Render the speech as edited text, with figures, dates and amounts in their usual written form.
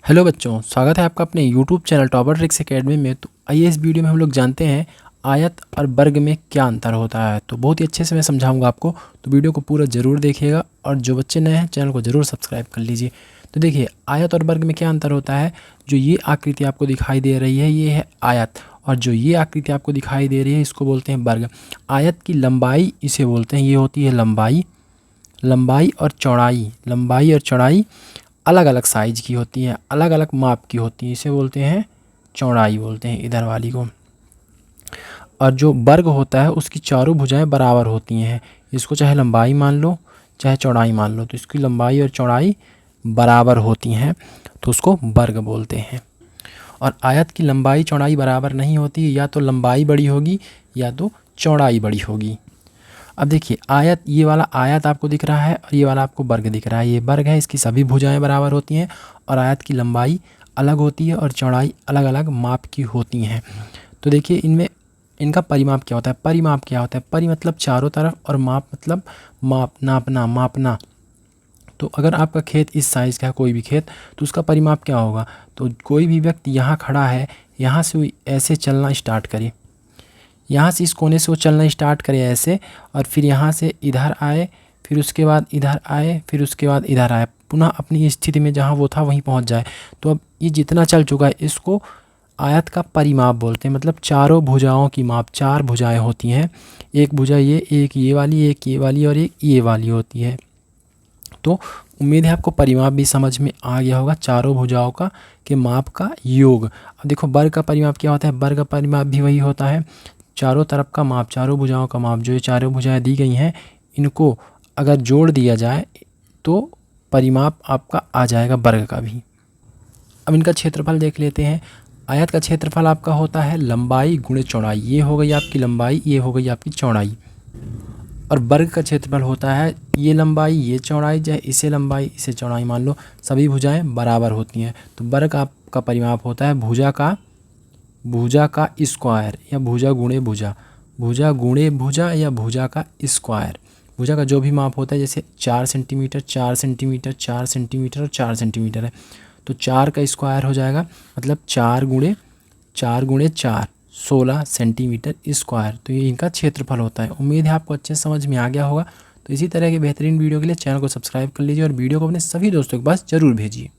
Hello बच्चों, स्वागत है आपका अपने YouTube channel topper tricks academy में। तो आइए इस वीडियो में हम लोग जानते हैं आयत और वर्ग में क्या अंतर होता है। तो बहुत ही अच्छे से मैं समझाऊंगा आपको, तो वीडियो को पूरा ज़रूर देखिएगा और जो बच्चे नए हैं चैनल को ज़रूर सब्सक्राइब कर लीजिए। तो देखिए, आयत और वर्ग में क्या अंतर होता है। जो ये आकृति आपको दिखाई दे रही है ये है आयत, और जो ये आकृति आपको दिखाई दे रही है इसको बोलते हैं वर्ग। आयत की लंबाई इसे बोलते हैं, ये होती है लंबाई। लंबाई और चौड़ाई अलग अलग साइज की होती है, अलग अलग माप की होती है, इसे बोलते हैं चौड़ाई, बोलते हैं इधर वाली को। और जो वर्ग होता है उसकी चारों भुजाएं बराबर होती हैं। इसको चाहे लंबाई मान लो चाहे चौड़ाई मान लो, तो इसकी लंबाई और चौड़ाई बराबर होती हैं, तो उसको वर्ग बोलते हैं। और आयत की लंबाई चौड़ाई बराबर नहीं होती, या तो लंबाई बड़ी होगी या तो चौड़ाई बड़ी होगी। अब देखिए, आयत, ये वाला आयत आपको दिख रहा है और ये वाला आपको वर्ग दिख रहा है। ये वर्ग है, इसकी सभी भुजाएं बराबर होती हैं और आयत की लंबाई अलग होती है और चौड़ाई अलग अलग माप की होती हैं। तो देखिए, इनमें इनका परिमाप क्या होता है। परिमाप क्या होता है, परि मतलब चारों तरफ और माप मतलब नापना, मापना। तो अगर आपका खेत इस साइज़ का है, कोई भी खेत, तो उसका परिमाप क्या होगा। तो कोई भी व्यक्ति यहाँ खड़ा है, यहाँ से ऐसे चलना स्टार्ट करे, यहाँ से इस कोने से वो चलना स्टार्ट करे ऐसे, और फिर यहाँ से इधर आए, फिर उसके बाद इधर आए, फिर उसके बाद इधर आए, पुनः अपनी स्थिति में जहाँ वो था वहीं पहुँच जाए। तो अब ये जितना चल चुका है इसको आयत का परिमाप बोलते हैं। मतलब चारों भुजाओं की माप, चार भुजाएं होती हैं, एक भुजा ये, एक ये वाली, एक ये वाली और एक ये वाली होती है। तो उम्मीद है आपको परिमाप भी समझ में आ गया होगा, चारों भुजाओं का के माप का योग। अब देखो, वर्ग का परिमाप क्या होता है। वर्ग का परिमाप भी वही होता है, चारों तरफ का माप, चारों भुजाओं का माप। जो ये चारों भुजाएं दी गई हैं इनको अगर जोड़ दिया जाए तो परिमाप आपका आ जाएगा वर्ग का भी। अब इनका क्षेत्रफल देख लेते हैं। आयत का क्षेत्रफल आपका होता है लंबाई गुणे चौड़ाई, ये हो गई आपकी लंबाई, ये हो गई आपकी चौड़ाई। और वर्ग का क्षेत्रफल होता है ये लंबाई ये चौड़ाई, चाहे इसे लंबाई इसे चौड़ाई मान लो, सभी भुजाएं बराबर होती हैं। तो वर्ग आपका परिमाप होता है भुजा का स्क्वायर, या भुजा गुणे भुजा, भुजा गुणे भुजा, या भुजा का स्क्वायर। भुजा का जो भी माप होता है, जैसे 4 सेंटीमीटर 4 सेंटीमीटर 4 सेंटीमीटर और 4 सेंटीमीटर है, तो 4 का स्क्वायर हो जाएगा, मतलब 4 गुणे 4 16 सेंटीमीटर स्क्वायर। तो ये इनका क्षेत्रफल होता है। उम्मीद है आपको अच्छे समझ में आ गया होगा। तो इसी तरह के बेहतरीन वीडियो के लिए चैनल को सब्सक्राइब कर लीजिए और वीडियो को अपने सभी दोस्तों के पास ज़रूर भेजिए।